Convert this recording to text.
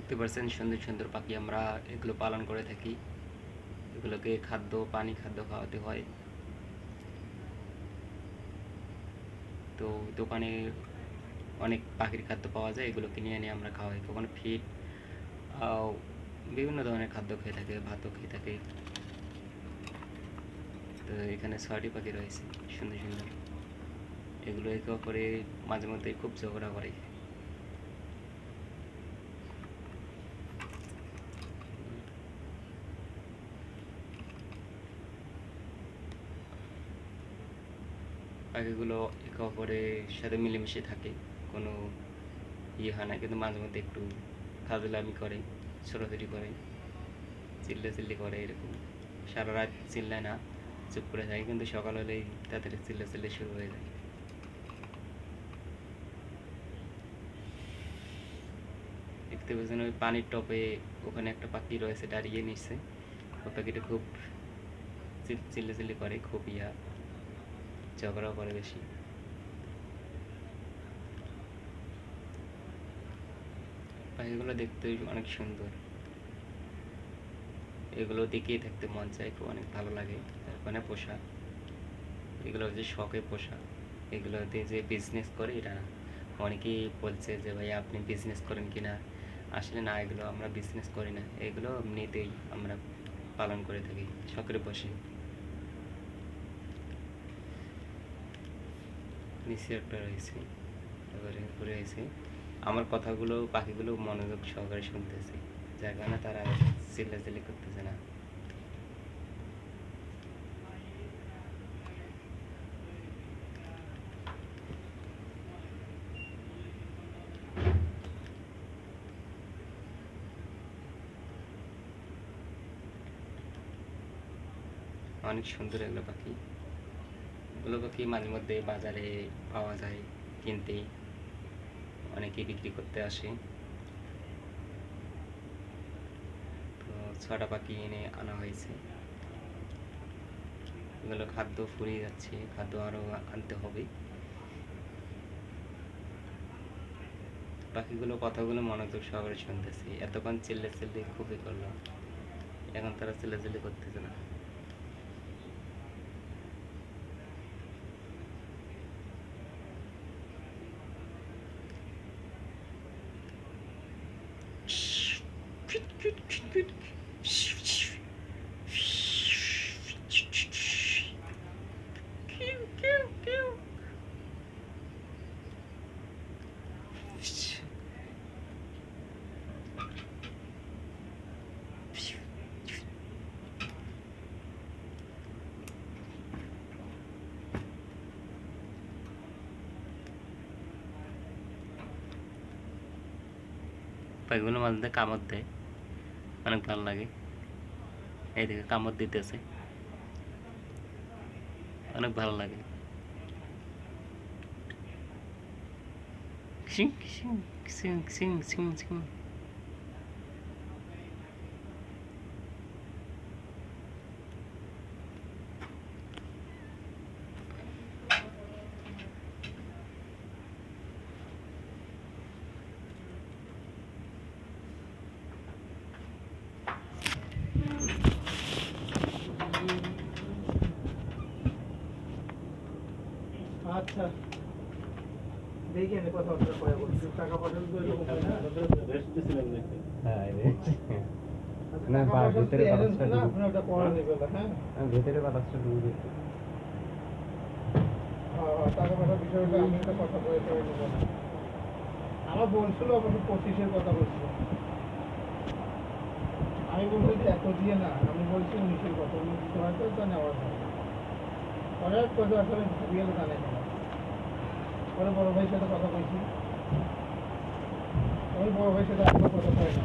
দেখতে পাচ্ছেন সুন্দর সুন্দর পাখি, আমরা এগুলো পালন করে থাকি। এগুলোকে খাদ্য খাওয়াতে হয়। তো দোকানে অনেক পাখির খাদ্য পাওয়া যায়, এগুলো কিনে এনে আমরা খাওয়াই। কখনো ফিড, বিভিন্ন ধরনের খাদ্য খেয়ে থাকে, ভাতও খেয়ে থাকে। তো এখানে 6টি পাখি রয়েছে সুন্দর সুন্দর। এগুলো একে অপরে মাঝে মধ্যে খুব ঝগড়া করে। পাখিগুলো একে অপরের সাথে মিলেমিশে থাকে, কোনো হয় না, কিন্তু মাঝে মধ্যে একটু ফাজলামি করে, ছোটাছুটি করে, চিল্লাচিল্লি করে। এরকম সারা রাত চিল্লায় না, চুপ করে থাকে, কিন্তু সকাল হলেই তাদের চিল্লাচিল্লি শুরু হয়ে যায়। দেখতে পাচ্ছেন ওই পানির টপে ওখানে একটা পাখি রয়েছে, দাঁড়িয়ে নিচ্ছে। ওই পাখিটা খুব চিল্লাচিল্লি করে, খুব ঝগড়াও করে বেশি। পাখিগুলো দেখতে অনেক সুন্দর, এগুলো দেখেই থাকতে মন চায়, খুব অনেক ভালো লাগে। ওখানে পোষা, এগুলো যে শখে পোষা, এগুলো দিয়ে যে বিজনেস করে এটা না। অনেকেই বলছে যে ভাই আপনি বিজনেস করেন কি না। আসলে না, এগুলো আমরা বিজনেস করি না, এগুলো এমনিতেই আমরা পালন করে থাকি শখের বসে। নিচে একটা রয়েছে, এবারে ঘুরে এসে আমার কথাগুলো পাখিগুলো মনোযোগ সহকারে শুনতেছে, যার কারণে তারা চিল্লাচিল্লি করতেছে না। অনেক সুন্দর এগুলো পাখি। এগুলো পাখি মাঝে মধ্যে বাজারে পাওয়া যায়, কিনতে অনেকেই বিক্রি করতে আসে। তো 6টা পাখি এনে আনা হয়েছে। এগুলো খাদ্য ফুরিয়ে যাচ্ছে, খাদ্য আরও আনতে হবে। পাখিগুলো কথাগুলো মনোযোগ সহকারে শুনতেছি, এতক্ষণ চিল্লে খুবই করলো, এখন তারা চিল্লাচিল্লি করতেছে না। পাখিগুলো মাঝে মধ্যে কামড় দেয়, অনেক ভালো লাগে। এইদিকে কামড় দিতেছে, অনেক ভালো লাগে। সিং সিং সিং সিং সিং সিং। আচ্ছা দেখি আমি কথাবার্তা করে বলছি, টাকা পাঠানো তো এরকম হয় না। রেস্ট দিছিলেন নাকি? হ্যাঁ না ভিতরে বাতাসটা না আপনি ওটা পড়া নেবেন। হ্যাঁ ভিতরে বাতাসটা ঢুকে যেত। টাকা পাঠার বিষয়টা আমি একটা কথা বলে নেব না। আমার বলছিল অবশ্য 25-এর কথা বলছিল, আমি বলছি যে এত দিয়ে না, আমি বলছি 19-এর কথা। 19 হয়তো তা নেওয়া যায়, পরে কথা আসলে রিয়েল জানে না। পরে বড় ভাইয়ের সাথে কথা বলছি, আমি বড় ভাইয়ের সাথে এখনো কথা হয় না।